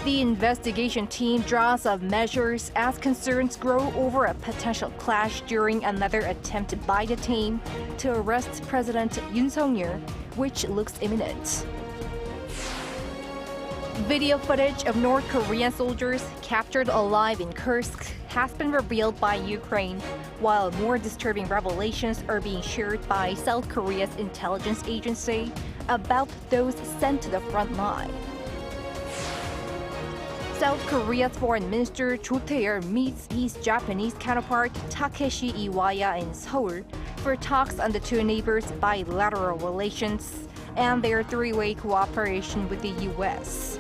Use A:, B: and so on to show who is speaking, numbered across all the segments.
A: The investigation team draws up measures as concerns grow over a potential clash during another attempt by the team to arrest President Yoon Suk-yeol, which looks imminent. Video footage of North Korean soldiers captured alive in Kursk has been revealed by Ukraine, while more disturbing revelations are being shared by South Korea's intelligence agency about those sent to the front line. South Korea's Foreign Minister Cho Tae-yeol meets his Japanese counterpart Takeshi Iwaya in Seoul for talks on the two neighbors' bilateral relations and their three-way cooperation with the U.S.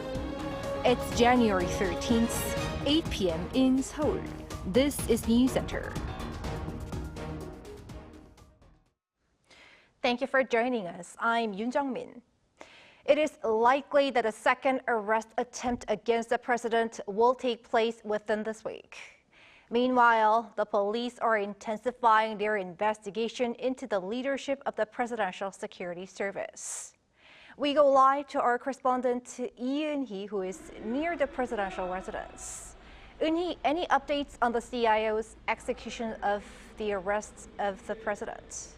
A: It's January 13th, 8 p.m. in Seoul. This is Newscenter. Thank you for joining us. I'm Yoon Jung-min. It is likely that a second arrest attempt against the president will take place within this week. Meanwhile, the police are intensifying their investigation into the leadership of the Presidential Security Service. We go live to our correspondent Yoon, who is near the presidential residence. Yoon, any updates on the CIO's execution of the arrest of the president?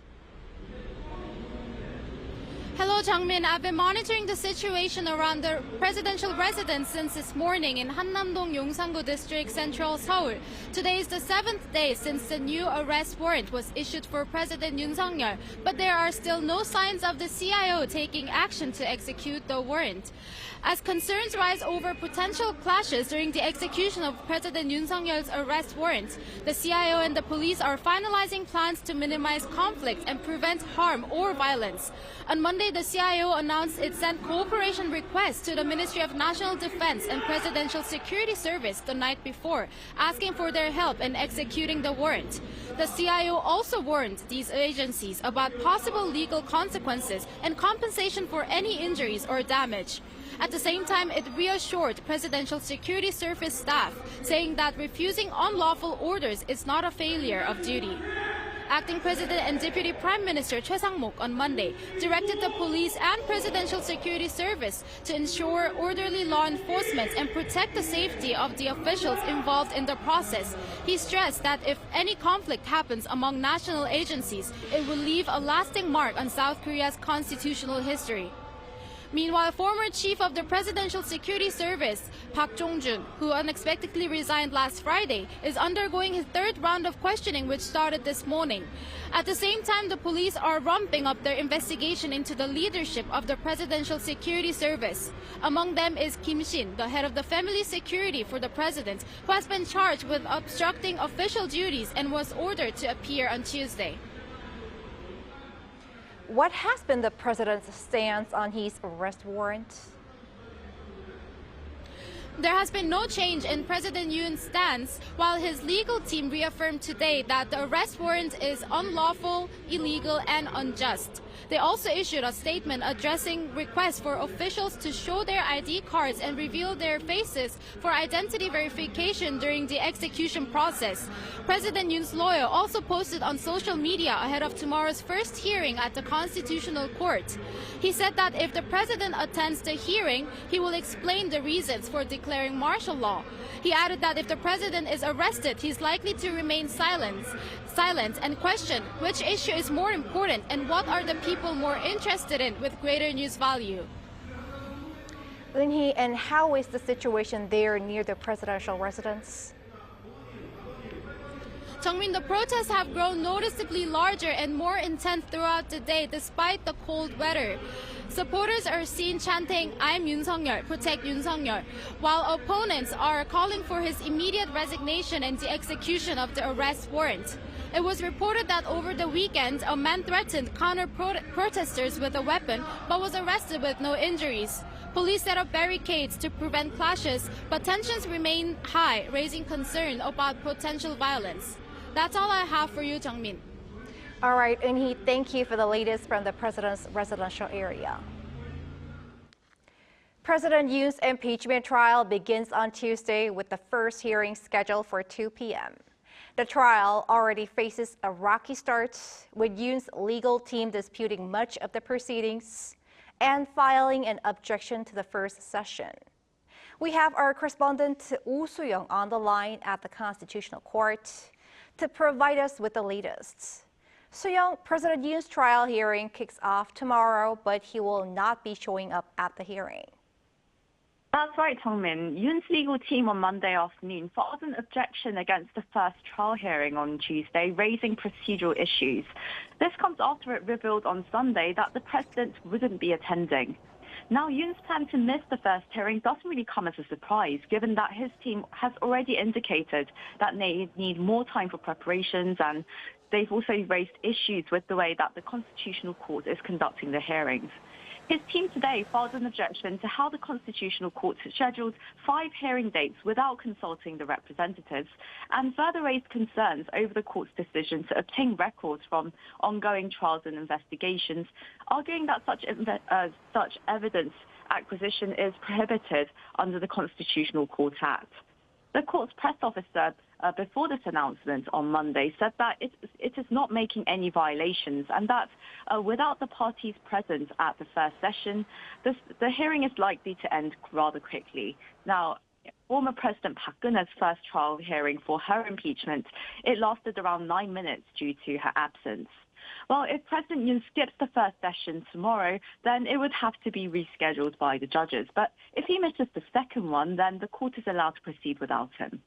B: Hello, Jung-min. I've been monitoring the situation around the presidential residence since this morning in Hannam-dong Yongsan-gu District, Central Seoul. Today is the 7th day since the new arrest warrant was issued for President Yoon Suk-yeol, but there are still no signs of the CIO taking action to execute the warrant. As concerns rise over potential clashes during the execution of President Yoon Suk-yeol's arrest warrant, the CIO and the police are finalizing plans to minimize conflict and prevent harm or violence. On Monday, the CIO announced it sent cooperation requests to the Ministry of National Defense and Presidential Security Service the night before, asking for their help in executing the warrant. The CIO also warned these agencies about possible legal consequences and compensation for any injuries or damage. At the same time, it reassured Presidential Security Service staff, saying that refusing unlawful orders is not a failure of duty. Acting President and Deputy Prime Minister Choi Sang-mok on Monday directed the police and Presidential Security Service to ensure orderly law enforcement and protect the safety of the officials involved in the process. He stressed that if any conflict happens among national agencies, it will leave a lasting mark on South Korea's constitutional history. Meanwhile, former chief of the Presidential Security Service, Park Jong-jun, who unexpectedly resigned last Friday, is undergoing his third round of questioning, which started this morning. At the same time, the police are ramping up their investigation into the leadership of the Presidential Security Service. Among them is Kim Shin, the head of the family security for the president, who has been charged with obstructing official duties and was ordered to appear on Tuesday.
A: What has been the president's stance on his arrest warrant?
B: There has been no change in President Yoon's stance, while his legal team reaffirmed today that the arrest warrant is unlawful, illegal, and unjust. They also issued a statement addressing requests for officials to show their ID cards and reveal their faces for identity verification during the execution process. President Yoon's lawyer also posted on social media ahead of tomorrow's first hearing at the Constitutional Court. He said that if the president attends the hearing, he will explain the reasons for declaring martial law. He added that if the president is arrested, he's likely to remain silent and question which issue is more important and what are the people more interested in with greater news value.
A: And how is the situation there near the presidential residence?
B: Jung-min, the protests have grown noticeably larger and more intense throughout the day despite the cold weather. Supporters are seen chanting, "I'm Yoon Suk-yeol, protect Yoon Suk-yeol," while opponents are calling for his immediate resignation and the execution of the arrest warrant. It was reported that over the weekend, a man threatened counter-protesters with a weapon but was arrested with no injuries. Police set up barricades to prevent clashes, but tensions remain high, raising concern about potential violence. That's all I have for you, Jung-min.
A: All right, Eun-hee, thank you for the latest from the president's residential area. President Yoon's impeachment trial begins on Tuesday with the first hearing scheduled for 2 p.m. The trial already faces a rocky start, with Yoon's legal team disputing much of the proceedings and filing an objection to the first session. We have our correspondent Woo Soo-young on the line at the Constitutional Court to provide us with the latest. Soo-young, President Yoon's trial hearing kicks off tomorrow, but he will not be showing up at the hearing.
C: That's right, Tongmin. Yoon's legal team on Monday afternoon filed an objection against the first trial hearing on Tuesday, raising procedural issues. This comes after it revealed on Sunday that the president wouldn't be attending. Now, Yoon's plan to miss the first hearing doesn't really come as a surprise, given that his team has already indicated that they need more time for preparations, and they've also raised issues with the way that the Constitutional Court is conducting the hearings. His team today filed an objection to how the Constitutional Court scheduled 5 hearing dates without consulting the representatives, and further raised concerns over the court's decision to obtain records from ongoing trials and investigations, arguing that such evidence acquisition is prohibited under the Constitutional Court Act. The court's press officer before this announcement on Monday said that it is not making any violations, and that without the parties present at the first session, the hearing is likely to end rather quickly. Now, former President Park Geun-hye's first trial hearing for her impeachment, it lasted around 9 minutes due to her absence. Well, if President Yoon skips the first session tomorrow, then it would have to be rescheduled by the judges. But if he misses the second one, then the court is allowed to proceed without him.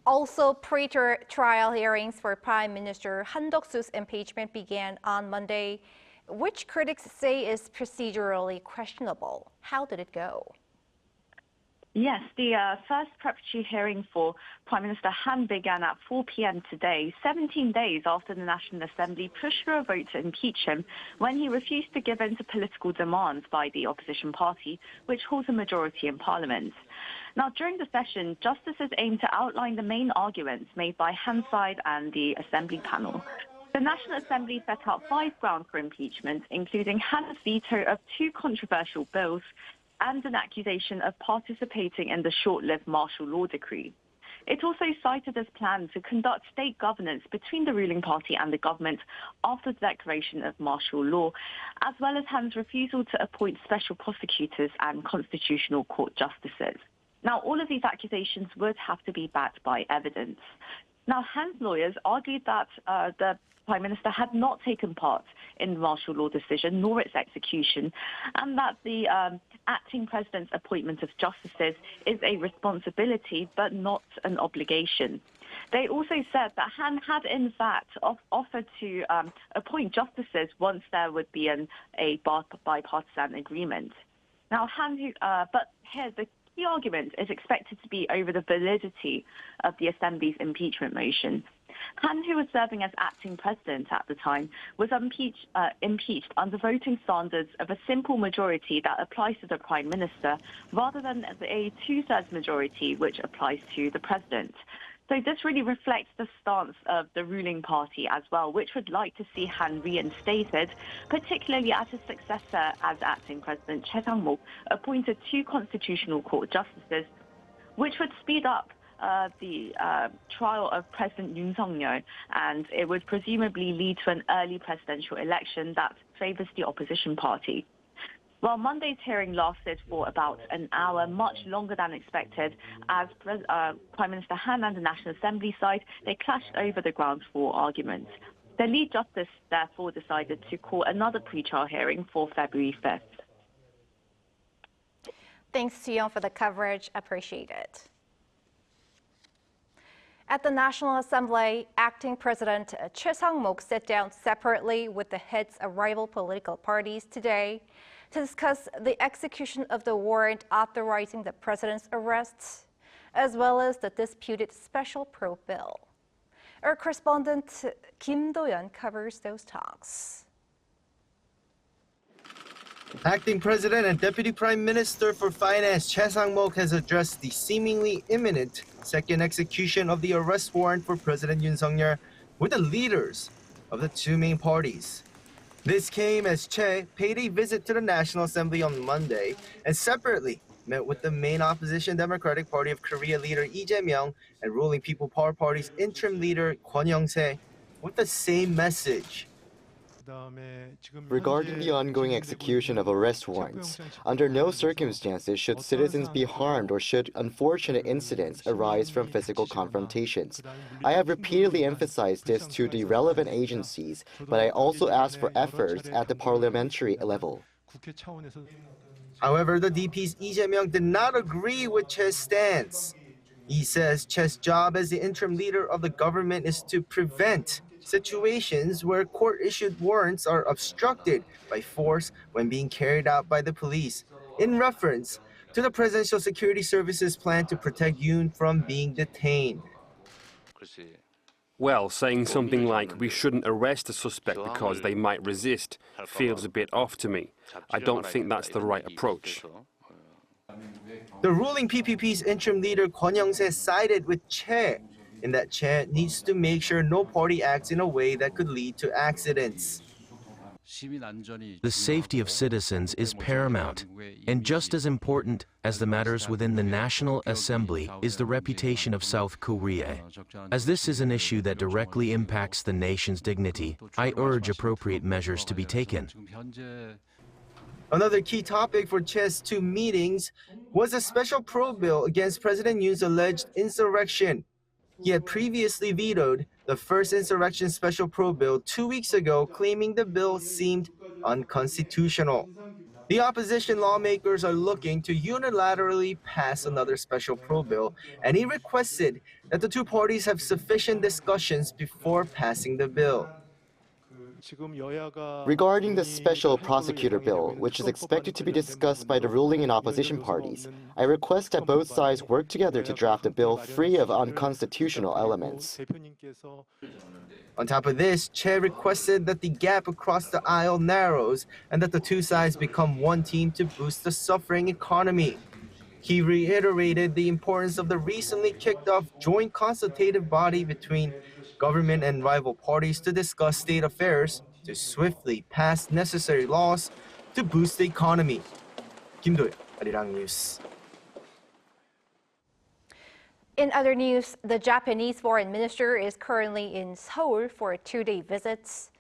A: Also, pre-trial hearings for Prime Minister Han Duck-soo's impeachment began on Monday, which critics say is procedurally questionable. How did it go?
C: Yes, the first preparatory hearing for Prime Minister Han began at 4 p.m. today, 17 days after the National Assembly pushed for a vote to impeach him when he refused to give in to political demands by the opposition party, which holds a majority in Parliament. Now, during the session, justices aimed to outline the main arguments made by Han's side and the Assembly panel. The National Assembly set out 5 grounds for impeachment, including Han's veto of 2 controversial bills and an accusation of participating in the short-lived martial law decree. It also cited his plan to conduct state governance between the ruling party and the government after the declaration of martial law, as well as Han's refusal to appoint special prosecutors and constitutional court justices. Now, all of these accusations would have to be backed by evidence. Now, Han's lawyers argued that the Prime Minister had not taken part in the martial law decision nor its execution, and that the acting president's appointment of justices is a responsibility but not an obligation. They also said that Han had in fact offered to appoint justices once there would be a bipartisan agreement. Now, but here the key argument is expected to be over the validity of the Assembly's impeachment motion. Han, who was serving as acting president at the time, was impeached under voting standards of a simple majority that applies to the prime minister, rather than a 2/3 majority which applies to the president. So this really reflects the stance of the ruling party as well, which would like to see Han reinstated, particularly as his successor as acting president Choi Sang-mok appointed 2 constitutional court justices, which would speed up the trial of President Yoon Suk-yeol, and it would presumably lead to an early presidential election that favors the opposition party. Well, Monday's hearing lasted for about an hour, much longer than expected, as Prime Minister Han and the National Assembly side, they clashed over the grounds for arguments. The lead justice therefore decided to call another pre-trial hearing for February 5th.
A: Thanks, Soo-young, for the coverage. Appreciate it. At the National Assembly, acting President Choi Sang-mok sat down separately with the heads of rival political parties today to discuss the execution of the warrant authorizing the president's arrests, as well as the disputed special probe bill. Our correspondent Kim Do-yeon covers those talks.
D: Acting President and Deputy Prime Minister for Finance Choi Sang-mok has addressed the seemingly imminent second execution of the arrest warrant for President Yoon Suk-yeol with the leaders of the 2 main parties. This came as Choi paid a visit to the National Assembly on Monday and separately met with the main opposition Democratic Party of Korea leader Lee Jae-myung and ruling People Power Party's interim leader Kwon Young-se with the same message.
E: Regarding the ongoing execution of arrest warrants, under no circumstances should citizens be harmed or should unfortunate incidents arise from physical confrontations. I have repeatedly emphasized this to the relevant agencies, but I also ask for efforts at the parliamentary level.
D: However, the DP's Lee Jae-myung did not agree with Che's stance. He says Che's job as the interim leader of the government is to prevent situations where court-issued warrants are obstructed by force when being carried out by the police, in reference to the Presidential Security Service's plan to protect Yoon from being detained.
F: Well, saying something like we shouldn't arrest a suspect because they might resist feels a bit off to me. I don't think that's the right approach.
D: The ruling PPP's interim leader Kwon Young-se sided with Che, in that Che needs to make sure no party acts in a way that could lead to accidents.
G: The safety of citizens is paramount, and just as important as the matters within the National Assembly is the reputation of South Korea. As this is an issue that directly impacts the nation's dignity, I urge appropriate measures to be taken.
D: Another key topic for Che's two meetings was a special probe bill against President Yoon's alleged insurrection. He had previously vetoed the first insurrection special probe bill 2 weeks ago, claiming the bill seemed unconstitutional. The opposition lawmakers are looking to unilaterally pass another special probe bill, and he requested that the two parties have sufficient discussions before passing the bill.
E: Regarding the special prosecutor bill, which is expected to be discussed by the ruling and opposition parties, I request that both sides work together to draft a bill free of unconstitutional elements.
D: On top of this, Che requested that the gap across the aisle narrows and that the two sides become one team to boost the suffering economy. He reiterated the importance of the recently kicked off joint consultative body between government and rival parties to discuss state affairs to swiftly pass necessary laws to boost the economy. Kim Do-yeon, Arirang News.
A: In other news, the Japanese foreign minister is currently in Seoul for a 2-day visit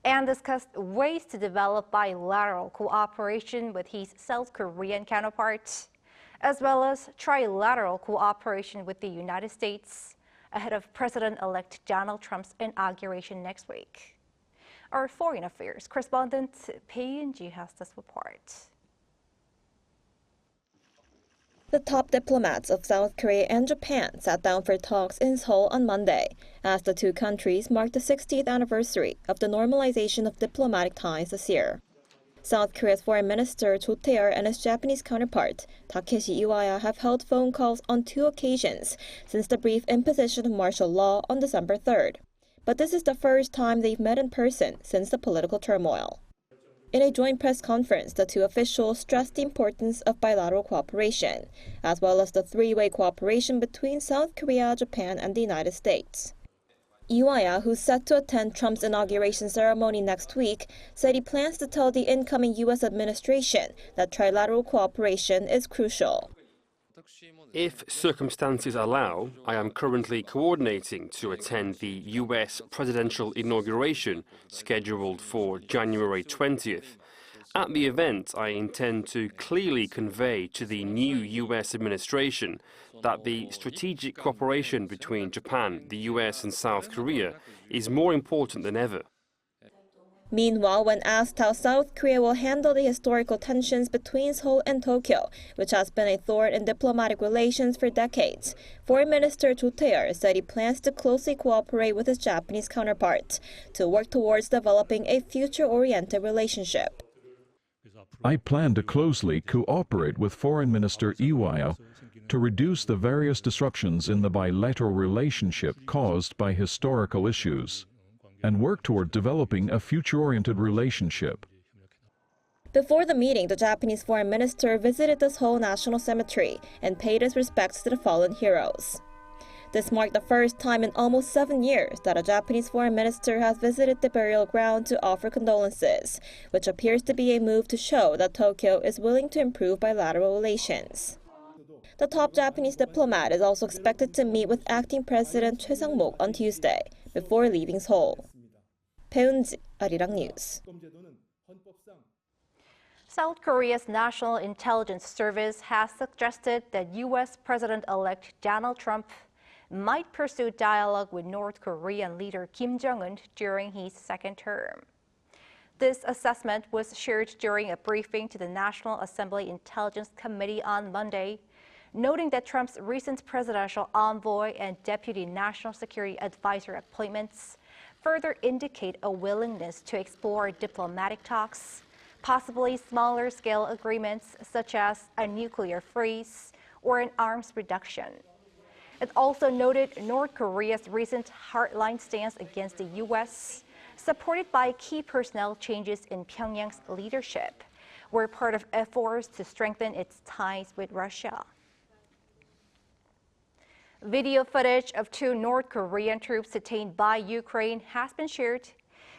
A: and discussed ways to develop bilateral cooperation with his South Korean counterparts, as well as trilateral cooperation with the United States ahead of President-elect Donald Trump's inauguration next week. Our foreign affairs correspondent Pei Yun-ji has this report.
H: The top diplomats of South Korea and Japan sat down for talks in Seoul on Monday, as the two countries marked the 60th anniversary of the normalization of diplomatic ties this year. South Korea's Foreign Minister Cho Tae-yeol and his Japanese counterpart, Takeshi Iwaya, have held phone calls on 2 occasions since the brief imposition of martial law on December 3rd. But this is the first time they've met in person since the political turmoil. In a joint press conference, the two officials stressed the importance of bilateral cooperation, as well as the 3-way cooperation between South Korea, Japan, and the United States. Iwaya, who's set to attend Trump's inauguration ceremony next week, said he plans to tell the incoming U.S. administration that trilateral cooperation is crucial.
F: If circumstances allow, I am currently coordinating to attend the U.S. presidential inauguration scheduled for January 20th. At the event, I intend to clearly convey to the new U.S. administration that the strategic cooperation between Japan, the U.S. and South Korea is more important than ever.
H: Meanwhile, when asked how South Korea will handle the historical tensions between Seoul and Tokyo, which has been a thorn in diplomatic relations for decades, Foreign Minister Cho Tae-yeol said he plans to closely cooperate with his Japanese counterpart to work towards developing a future-oriented relationship.
I: I plan to closely cooperate with Foreign Minister Iwaya to reduce the various disruptions in the bilateral relationship caused by historical issues, and work toward developing a future-oriented relationship.
H: Before the meeting, the Japanese foreign minister visited the Seoul National Cemetery and paid his respects to the fallen heroes. This marked the first time in almost 7 years that a Japanese foreign minister has visited the burial ground to offer condolences, which appears to be a move to show that Tokyo is willing to improve bilateral relations. The top Japanese diplomat is also expected to meet with acting President Choi on Tuesday before leaving Seoul. Pei Yun-ji, Arirang News.
A: South Korea's National Intelligence Service has suggested that U.S. President-elect Donald Trump might pursue dialogue with North Korean leader Kim Jong-un during his second term. This assessment was shared during a briefing to the National Assembly Intelligence Committee on Monday, noting that Trump's recent presidential envoy and deputy national security advisor appointments further indicate a willingness to explore diplomatic talks, possibly smaller-scale agreements such as a nuclear freeze or an arms reduction. It also noted North Korea's recent hardline stance against the U.S., supported by key personnel changes in Pyongyang's leadership, were part of efforts to strengthen its ties with Russia. Video footage of 2 North Korean troops detained by Ukraine has been shared,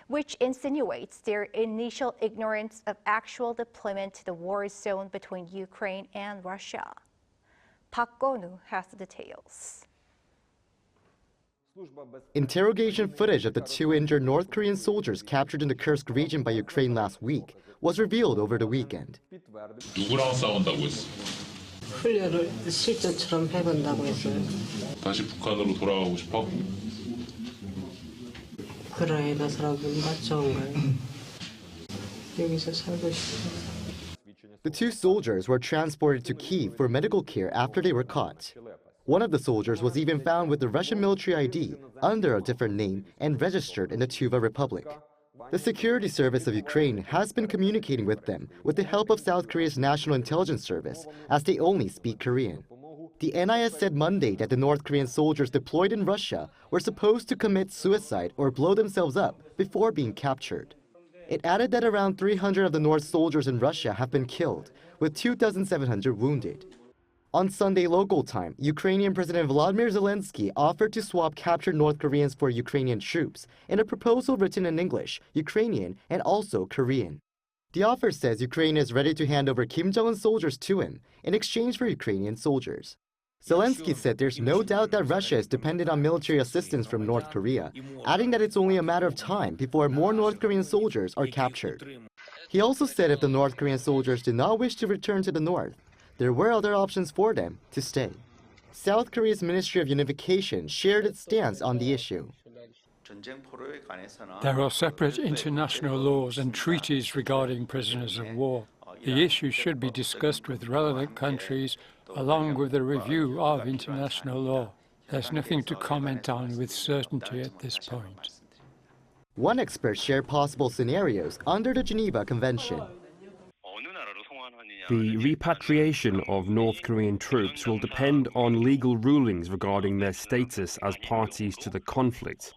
A: which insinuates their initial ignorance of actual deployment to the war zone between Ukraine and Russia. Park Go-nu has the details.
E: Interrogation footage of the 2 injured North Korean soldiers captured in the Kursk region by Ukraine last week was revealed over the weekend.
J: 누구랑 싸운다고 했어?
K: 훈련을 실전처럼 해본다고 했어요.
J: 다시 북한으로 돌아가고 싶어?
K: 우크라이나 사람들보다 좋은 거예요. 여기서 살고 싶어요.
E: The 2 soldiers were transported to Kyiv for medical care after they were caught. One of the soldiers was even found with the Russian military ID under a different name and registered in the Tuva Republic. The Security Service of Ukraine has been communicating with them with the help of South Korea's National Intelligence Service, as they only speak Korean. The NIS said Monday that the North Korean soldiers deployed in Russia were supposed to commit suicide or blow themselves up before being captured. It added that around 300 of the North soldiers in Russia have been killed, with 2,700 wounded. On Sunday local time, Ukrainian President Volodymyr Zelensky offered to swap captured North Koreans for Ukrainian troops in a proposal written in English, Ukrainian, and also Korean. The offer says Ukraine is ready to hand over Kim Jong-un soldiers to him in exchange for Ukrainian soldiers. Zelensky said there's no doubt that Russia is dependent on military assistance from North Korea, adding that it's only a matter of time before more North Korean soldiers are captured. He also said if the North Korean soldiers did not wish to return to the north, there were other options for them to stay. South Korea's Ministry of Unification shared its stance on the issue.
L: There are separate international laws and treaties regarding prisoners of war. The issue should be discussed with relevant countries along with a review of international law. There's nothing to comment on with certainty at this point.
E: One expert shared possible scenarios under the Geneva Convention.
F: The repatriation of North Korean troops will depend on legal rulings regarding their status as parties to the conflict,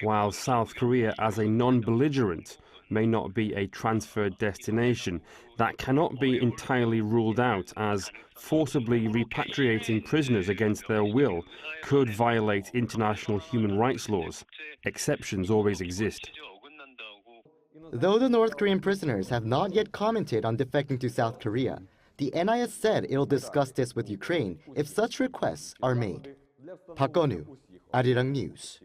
F: while South Korea as a non-belligerent may not be a transferred destination. That cannot be entirely ruled out, as forcibly repatriating prisoners against their will could violate international human rights laws. Exceptions always exist.
E: Though the North Korean prisoners have not yet commented on defecting to South Korea, the NIS said it'll discuss this with Ukraine if such requests are made. Park Go-nu, Arirang News.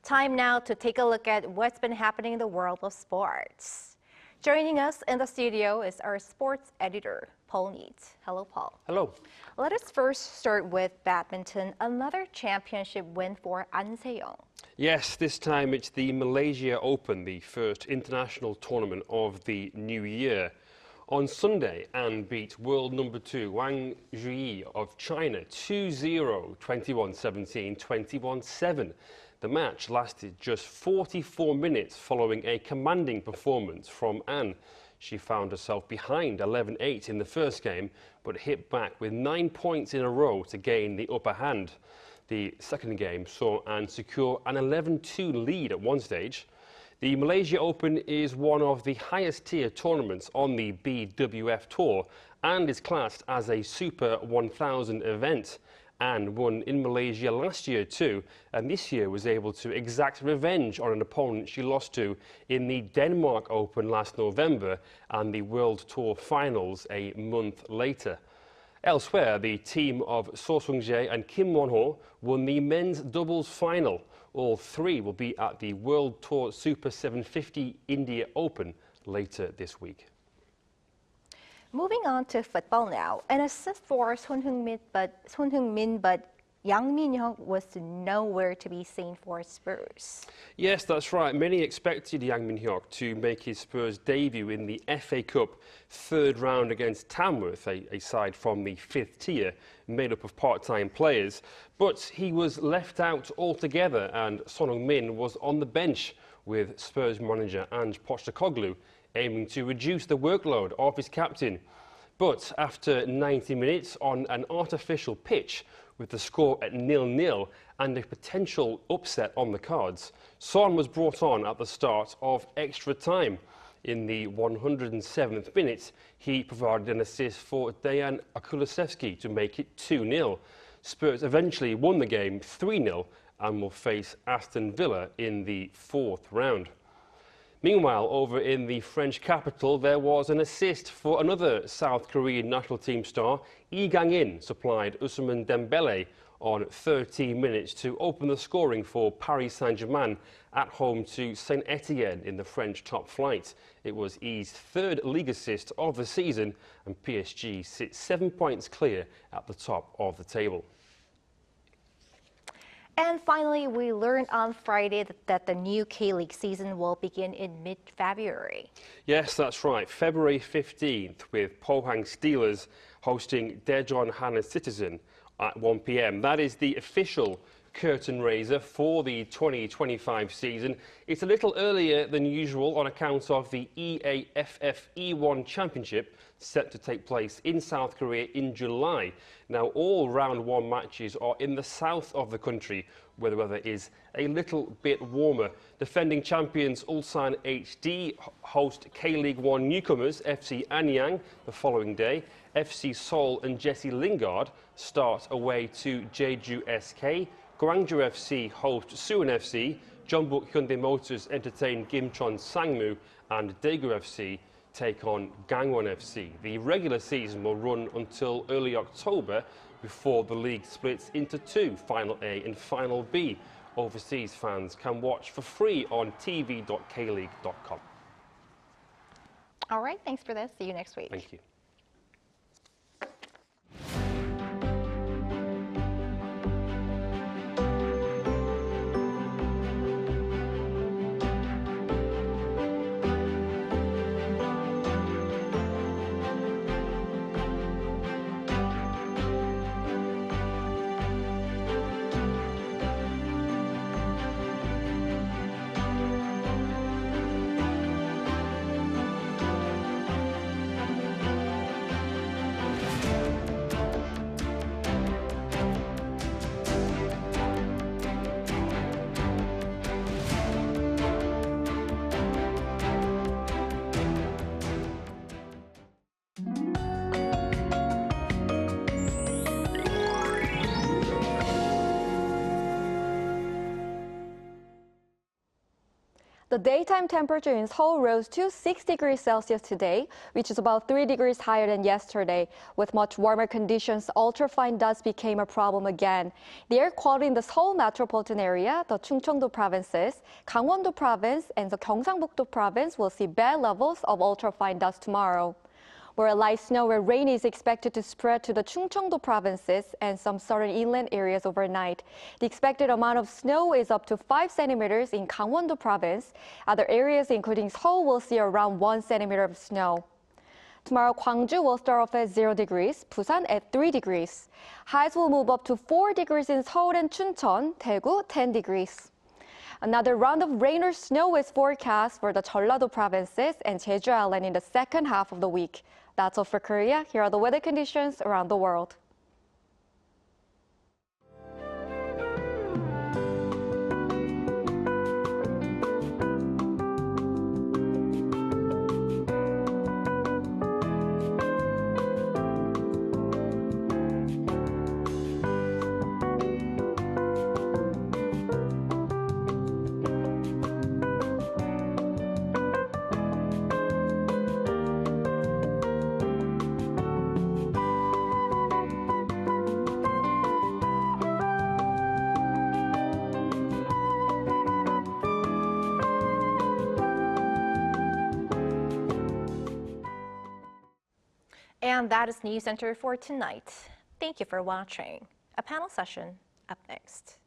A: Time now to take a look at what's been happening in the world of sports. Joining us in the studio is our sports editor, Paul Needs. Hello, Paul.
F: Hello.
A: Let us first start with badminton, another championship win for An Se-young.
F: Yes, this time it's the Malaysia Open, the first international tournament of the new year. On Sunday, An beat world number 2 Wang Zhuyi of China 2-0, 21-17, 21-7. The match lasted just 44 minutes following a commanding performance from An. She found herself behind 11-8 in the first game, but hit back with 9 points in a row to gain the upper hand. the second game saw An secure an 11-2 lead at one stage. The Malaysia Open is one of the highest tier tournaments on the BWF Tour and is classed as a Super 1000 event. Anne won in Malaysia last year too, and this year was able to exact revenge on an opponent she lost to in the Denmark Open last November and the World Tour Finals a month later. Elsewhere, the team of So Sung-jae and Kim Won-ho won the men's doubles final. All three will be at the World Tour Super 750 India Open later this week.
A: Moving on to football now. An assist for Son Heung-min, but Yang Min-hyuk was nowhere to be seen for Spurs.
F: Yes, that's right. Many expected Yang Min-hyuk to make his Spurs debut in the FA Cup third round against Tamworth, a side from the fifth tier, made up of part-time players. But he was left out altogether, and Son Heung-min was on the bench with Spurs manager Ange Postecoglou, aiming to reduce the workload of his captain. But after 90 minutes on an artificial pitch, with the score at 0-0 and a potential upset on the cards, Son was brought on at the start of extra time. In the 107th minute, he provided an assist for Dejan Kulusevski to make it 2-0. Spurs eventually won the game 3-0 and will face Aston Villa in the fourth round. Meanwhile, over in the French capital, there was an assist for another South Korean national team star. Lee Gang-in supplied Ousmane Dembele on 13 minutes to open the scoring for Paris Saint-Germain at home to Saint Etienne in the French top flight. It was Lee's third league assist of the season, and PSG sits 7 points clear at the top of the table.
A: And finally, we learned on Friday that the new K-League season will begin in mid-February.
F: Yes, that's right. February 15th, with Pohang Steelers hosting Daejeon Hanan Citizen at 1 p.m. That is the official curtain raiser for the 2025 season. It's a little earlier than usual on account of the EAFF E1 Championship set to take place in South Korea in July. Now, all round one matches are in the south of the country, where the weather is a little bit warmer. Defending champions Ulsan HD host K-League 1 newcomers FC Anyang the following day. FC Seoul and Jesse Lingard start away to Jeju SK. Gwangju FC host Suwon FC, Jeonbuk Hyundai Motors entertain Gimcheon Sangmu, and Daegu FC take on Gangwon FC. The regular season will run until early October before the league splits into two, Final A and Final B. Overseas fans can watch for free on tv.kleague.com.
A: All right, thanks for this. See you next week.
F: Thank you.
H: The daytime temperature in Seoul rose to 6 degrees Celsius today, which is about 3 degrees higher than yesterday. With much warmer conditions, ultrafine dust became a problem again. The air quality in the Seoul metropolitan area, the Chungcheongdo provinces, Gangwon-do province, and the Gyeongsangbuk-do province will see bad levels of ultrafine dust tomorrow. Where light snow or rain is expected to spread to the Chungcheongdo provinces and some southern inland areas overnight. The expected amount of snow is up to 5 centimeters in Gangwon-do province. Other areas, including Seoul, will see around 1 centimeter of snow. Tomorrow, Gwangju will start off at 0 degrees, Busan at 3 degrees. Highs will move up to 4 degrees in Seoul and Chuncheon, Daegu 10 degrees. Another round of rain or snow is forecast for the Jeollado provinces and Jeju Island in the second half of the week. That's all for Korea. Here are the weather conditions around the world.
A: And that is Newscenter for tonight. Thank you for watching. A panel session up next.